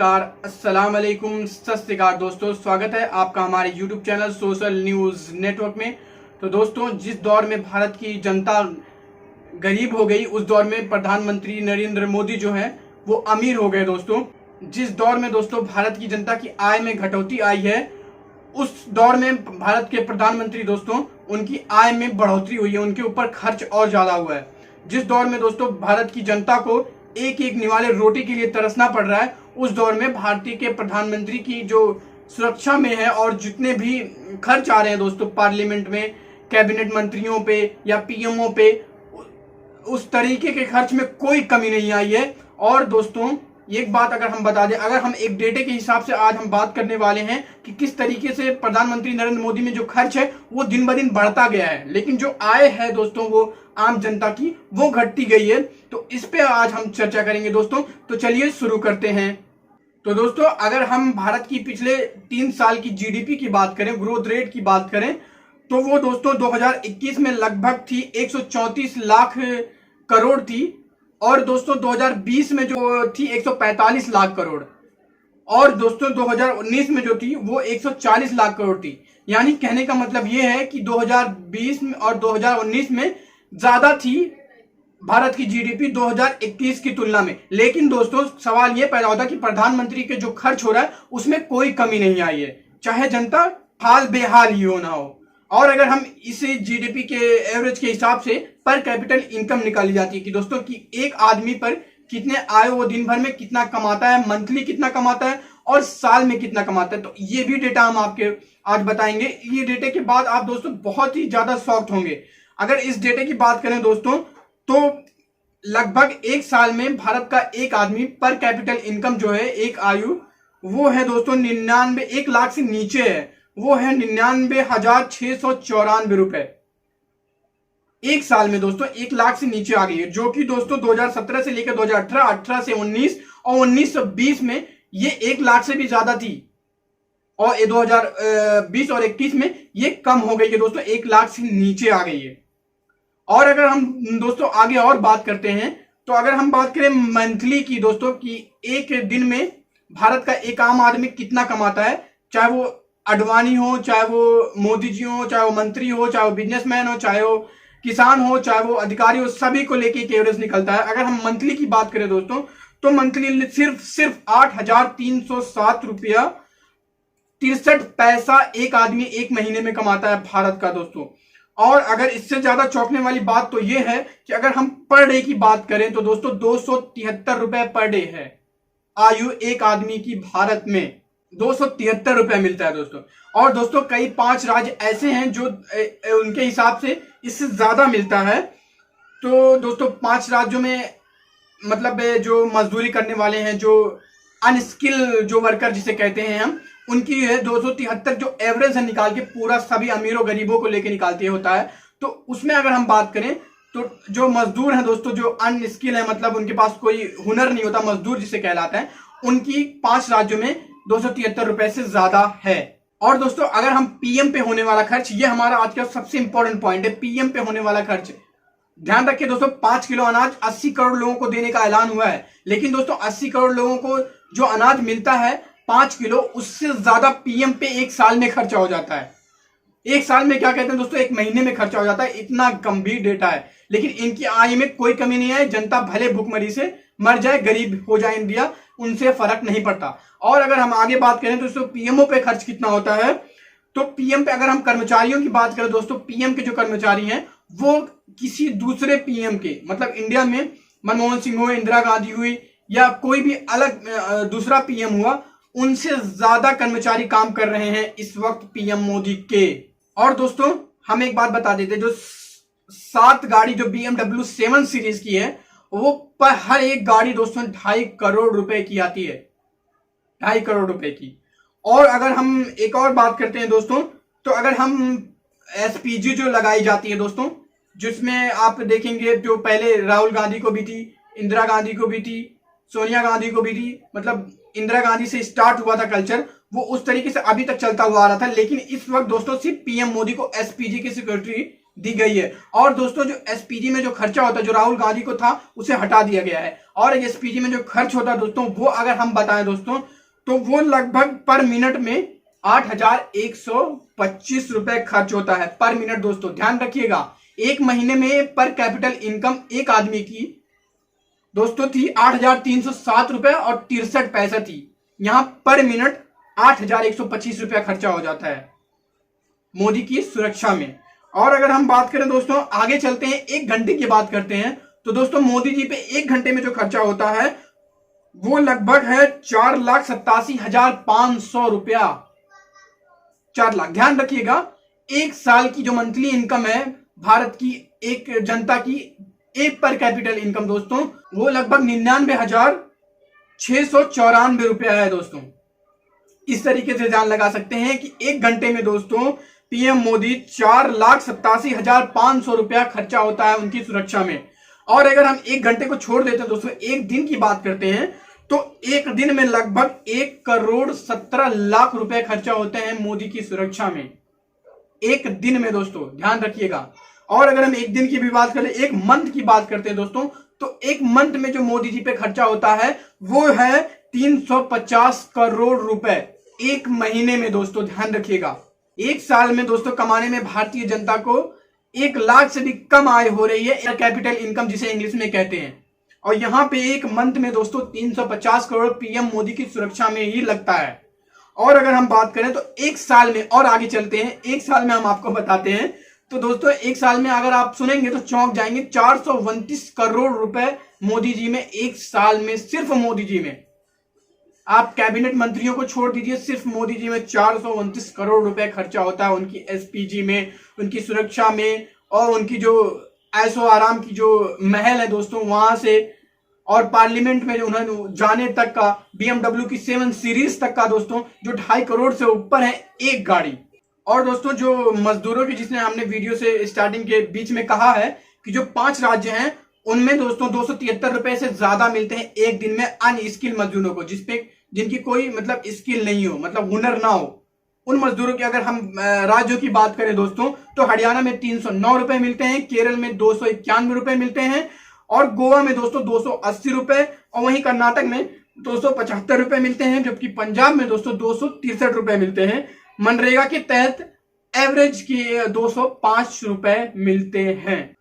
नमस्कार, अस्सलाम वालेकुम, सत श्री अकाल दोस्तों। स्वागत है आपका हमारे YouTube channel social news network में। तो दोस्तों, जिस दौर में भारत की जनता गरीब हो गई, उस दौर में प्रधानमंत्री नरेंद्र मोदी जो है वो अमीर हो गए। दोस्तों, जिस दौर में दोस्तों भारत की जनता की आय में घटौती आई है, उस दौर में भारत के प्रधानमंत्री दोस्तों उनकी आय में बढ़ोतरी हुई है, उनके ऊपर खर्च और ज्यादा हुआ है। जिस दौर में दोस्तों भारत की जनता को एक एक निवाले रोटी के लिए तरसना पड़ रहा है, उस दौर में भारतीय के प्रधानमंत्री की जो सुरक्षा में है और जितने भी खर्च आ रहे हैं दोस्तों पार्लियामेंट में, कैबिनेट मंत्रियों पे या पीएमओ पे, उस तरीके के खर्च में कोई कमी नहीं आई है। और दोस्तों एक बात अगर हम बता दें, अगर हम एक डेटे के हिसाब से आज हम बात करने वाले हैं कि किस तरीके से प्रधानमंत्री नरेंद्र मोदी में जो खर्च है वो दिन ब दिन बढ़ता गया है, लेकिन जो आय है दोस्तों वो आम जनता की वो घटती गई है। तो इस पे आज हम चर्चा करेंगे दोस्तों। तो चलिए शुरू करते हैं। तो दोस्तों, अगर हम भारत की पिछले 3 साल की जीडीपी की बात करें, ग्रोथ रेट की बात करें, तो वो दोस्तों 2021 में लगभग थी 134 लाख करोड़ थी, और दोस्तों 2020 में जो थी 145 लाख करोड़, और दोस्तों 2019 में जो थी वो 140 लाख करोड़ थी। यानी कहने का मतलब ये है कि 2020 में और 2019 में ज्यादा थी भारत की जीडीपी 2021 की तुलना में। लेकिन दोस्तों सवाल ये पैदा होता है कि प्रधानमंत्री के जो खर्च हो रहा है उसमें कोई कमी नहीं आई है, चाहे जनता हाल बेहाल ही हो ना हो। और अगर हम इसे जीडीपी के एवरेज के हिसाब से पर कैपिटल इनकम निकाली जाती है कि दोस्तों कि एक आदमी पर कितने आय, वो दिन भर में कितना कमाता है, मंथली कितना कमाता है और साल में कितना कमाता है, तो ये भी डेटा हम आपके आज बताएंगे। ये डेटे के बाद आप दोस्तों बहुत ही ज्यादा शॉक्ड होंगे। अगर इस डेटे की बात करें दोस्तों, तो लगभग एक साल में भारत का एक आदमी पर कैपिटल इनकम जो है, एक आयु, वो है दोस्तों 99, 1 लाख से नीचे है, वो है 99,694 रुपए। एक साल में दोस्तों 1 लाख से नीचे आ गई है, जो कि दोस्तों 2017 से लेकर 2018, 18 से 19 और 19 से 20 में ये 1 लाख से भी ज्यादा थी, और 2020 और 21 में ये कम हो गई है दोस्तों, 1 लाख से नीचे आ गई है। और अगर हम दोस्तों आगे और बात करते हैं, तो अगर हम बात करें मंथली की दोस्तों, कि एक दिन में भारत का एक आम आदमी कितना कमाता है, चाहे वो अडवाणी हो, चाहे वो मोदी जी हो, चाहे वो मंत्री हो, चाहे वो बिजनेसमैन हो, चाहे वो किसान हो, चाहे वो अधिकारी हो, सभी को लेके एक एवरेज निकलता है। अगर हम मंथली की बात करें दोस्तों, तो मंथली सिर्फ 8,307 रुपया 63 पैसा एक आदमी एक महीने में कमाता है भारत का दोस्तों। और अगर इससे ज्यादा चौंकने वाली बात तो यह है कि अगर हम पर डे की बात करें तो दोस्तों 273 रुपए पर डे है आयु एक आदमी की, भारत में 273 रुपए मिलता है दोस्तों। और दोस्तों कई 5 राज्य ऐसे हैं जो उनके हिसाब से इससे ज्यादा मिलता है। तो दोस्तों 5 राज्यों में मतलब जो मजदूरी करने वाले हैं, जो अनस्किल जो वर्कर जिसे कहते हैं हम, उनकी है 273 जो एवरेज है निकाल के, पूरा सभी अमीरों गरीबों को लेके निकालते होता है। तो उसमें अगर हम बात करें तो जो मजदूर हैं दोस्तों, जो अनस्किल है, मतलब उनके पास कोई हुनर नहीं होता, मजदूर जिसे कहलाता है, उनकी 5 राज्यों में 273 रुपए से ज्यादा है। और दोस्तों अगर हम पीएम पे होने वाला खर्च, ये हमारा आज का सबसे इंपॉर्टेंट पॉइंट है, पीएम पे होने वाला खर्च। ध्यान रखिए दोस्तों, 5 किलो अनाज 80 करोड़ लोगों को देने का ऐलान हुआ है, लेकिन दोस्तों 80 करोड़ लोगों को जो अनाज मिलता है 5 किलो, उससे ज्यादा पीएम पे एक साल में खर्चा हो जाता है। एक साल में क्या कहते हैं दोस्तों, एक महीने में खर्चा हो जाता है। इतना गंभीर डेटा है। लेकिन इनकी आय में कोई कमी नहीं है, जनता भले भूखमरी से मर जाए, गरीब हो जाए इंडिया, उनसे फर्क नहीं पड़ता। और अगर हम आगे बात करें दोस्तों पीएमओ पे खर्च कितना होता है, तो पीएम पे अगर हम कर्मचारियों की बात करें दोस्तों, पीएम के जो कर्मचारी हैं वो किसी दूसरे पीएम के, मतलब इंडिया में मनमोहन सिंह हुए, इंदिरा गांधी हुई, या कोई भी अलग दूसरा पीएम हुआ, उनसे ज्यादा कर्मचारी काम कर रहे हैं इस वक्त पीएम मोदी के। और दोस्तों हम एक बात बता देते, जो 7 गाड़ी जो BMW 7 सीरीज की है, वो पर हर एक गाड़ी दोस्तों 2.5 करोड़ रुपए की आती है, 2.5 करोड़ रुपए की। और अगर हम एक और बात करते हैं दोस्तों, तो अगर हम एसपीजी जो लगाई जाती है दोस्तों, जिसमें आप देखेंगे जो पहले राहुल गांधी को भी थी, इंदिरा गांधी को भी थी, सोनिया गांधी को भी थी, मतलब इंदिरा गांधी से स्टार्ट हुआ था कल्चर, वो उस तरीके से अभी तक चलता हुआ आ रहा था। लेकिन इस वक्त दोस्तों सिर्फ पीएम मोदी को एसपीजी की सिक्योरिटी दी गई है। और दोस्तों जो एसपीजी में जो खर्चा होता है, जो राहुल गांधी को था, उसे हटा दिया गया है। और एसपीजी में जो खर्च होता है दोस्तों, वो अगर हम बताएं दोस्तों, तो वो लगभग पर मिनट में 8,125 रुपए खर्च होता है पर मिनट। दोस्तों ध्यान रखिएगा, एक महीने में पर कैपिटल इनकम एक आदमी की दोस्तों थी 8,307 रुपए और 63 पैसा थी। यहां पर मिनट 8,125 रुपया खर्चा हो जाता है मोदी की सुरक्षा में। और अगर हम बात करें दोस्तों, आगे चलते हैं, 1 घंटे की बात करते हैं, तो दोस्तों मोदी जी पे 1 घंटे में जो खर्चा होता है वो लगभग है 4,87,500 रुपया। 4 लाख। ध्यान रखिएगा, एक साल की जो मंथली इनकम है भारत की एक जनता की, एक पर कैपिटल इनकम दोस्तों, वो लगभग 99,694 रुपया है दोस्तों। इस तरीके से ध्यान लगा सकते हैं कि 1 घंटे में दोस्तों पीएम मोदी 4,87,500 रुपया खर्चा होता है उनकी सुरक्षा में। और अगर हम 1 घंटे को छोड़ देते हैं दोस्तों, 1 दिन की बात करते हैं, तो 1 दिन में लगभग 1,17,00,000 रुपए खर्चा होते हैं मोदी की सुरक्षा में, 1 दिन में दोस्तों, ध्यान रखिएगा। और अगर हम 1 दिन की भी बात करें, 1 मंथ की बात करते हैं दोस्तों, तो 1 मंथ में जो मोदी जी पे खर्चा होता है वो है 350 करोड़ रुपए 1 महीने में दोस्तों। ध्यान रखिएगा, 1 साल में दोस्तों कमाने में भारतीय जनता को 1 लाख से भी कम आय हो रही है, कैपिटल इनकम जिसे इंग्लिश में कहते हैं। और यहां पे 1 मंथ में दोस्तों 350 करोड़ पीएम मोदी की सुरक्षा में ही लगता है। और अगर हम बात करें तो 1 साल में, और आगे चलते हैं, 1 साल में हम आपको बताते हैं, तो दोस्तों 1 साल में अगर आप सुनेंगे तो चौंक जाएंगे, 429 करोड़ रुपए मोदी जी में 1 साल में, सिर्फ मोदी जी में। आप कैबिनेट मंत्रियों को छोड़ दीजिए, सिर्फ मोदी जी में 429 करोड़ रुपए खर्चा होता है उनकी एसपीजी में, उनकी सुरक्षा में, और उनकी जो ऐशो आराम की जो महल है दोस्तों वहां से, और पार्लियामेंट में जो उन्होंने जाने तक का, BMW की 7 सीरीज तक का दोस्तों, जो 2.5 करोड़ से ऊपर है एक गाड़ी। और दोस्तों जो मजदूरों की, जिसने हमने वीडियो से स्टार्टिंग के बीच में कहा है कि जो 5 राज्य हैं उनमें दोस्तों 273 रुपए से ज्यादा मिलते हैं 1 दिन में अनस्किल मजदूरों को, जिनकी कोई मतलब स्किल नहीं हो, मतलब हुनर ना हो, उन मजदूरों की। अगर हम राज्यों की बात करें दोस्तों, तो हरियाणा में 309 रुपए मिलते हैं, केरल में 291 रुपए मिलते हैं, और गोवा में दोस्तों 280 रुपए, और वहीं कर्नाटक में 275 रुपए मिलते हैं, जबकि पंजाब में दोस्तों 263 रुपए मिलते हैं। मनरेगा के तहत एवरेज की 205 रुपए मिलते हैं।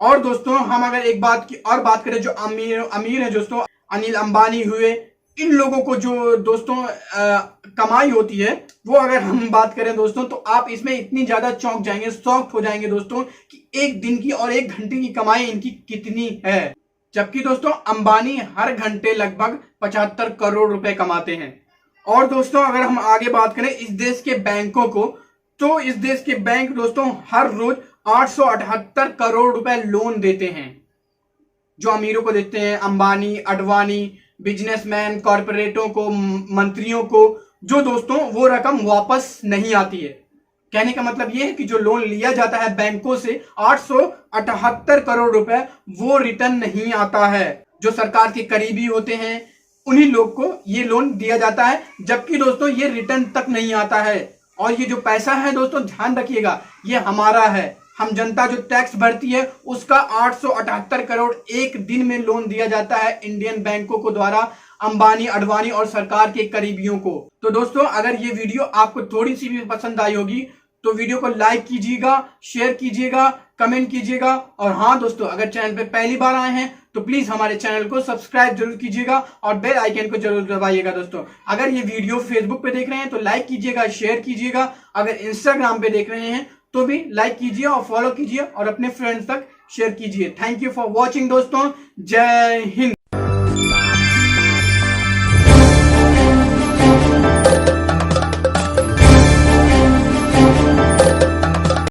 और दोस्तों हम अगर एक बात की और बात करें, जो अमीर है दोस्तों, अनिल अंबानी हुए, इन लोगों को जो दोस्तों कमाई होती है, वो अगर हम बात करें दोस्तों, तो आप इसमें इतनी ज्यादा चौंक जाएंगे, शॉक्ड हो जाएंगे दोस्तों कि 1 दिन की और 1 घंटे की कमाई इनकी कितनी है। जबकि दोस्तों अंबानी हर घंटे लगभग 75 करोड़ रुपए कमाते हैं। और दोस्तों अगर हम आगे बात करें इस देश के बैंकों को, तो इस देश के बैंक दोस्तों हर रोज 878 करोड़ रुपए लोन देते हैं, जो अमीरों को देते हैं, अंबानी, अडवाणी, बिजनेसमैन, कॉर्पोरेटों को, मंत्रियों को, जो दोस्तों वो रकम वापस नहीं आती है। कहने का मतलब ये है कि जो लोन लिया जाता है बैंकों से 878 करोड़ रुपए, वो रिटर्न नहीं आता है। जो सरकार के करीबी होते हैं उन्हीं लोग को ये लोन दिया जाता है, जबकि दोस्तों ये रिटर्न तक नहीं आता है। और ये जो पैसा है दोस्तों, ध्यान रखिएगा, ये हमारा है, हम जनता जो टैक्स भरती है उसका 878 करोड़ 1 दिन में लोन दिया जाता है इंडियन बैंकों को द्वारा अंबानी, अडवाणी और सरकार के करीबियों को। तो दोस्तों अगर ये वीडियो आपको थोड़ी सी भी पसंद आई होगी तो वीडियो को लाइक कीजिएगा, शेयर कीजिएगा, कमेंट कीजिएगा। और हाँ दोस्तों, अगर चैनल पे पहली बार आए हैं तो प्लीज हमारे चैनल को सब्सक्राइब जरूर कीजिएगा और बेल आइकन को जरूर दबाइएगा। दोस्तों अगर ये वीडियो फेसबुक पे देख रहे हैं तो लाइक कीजिएगा, शेयर कीजिएगा। अगर इंस्टाग्राम पे देख रहे हैं तो भी लाइक कीजिए और फॉलो कीजिए और अपने फ्रेंड्स तक शेयर कीजिए। थैंक यू फॉर वॉचिंग दोस्तों, जय हिंद।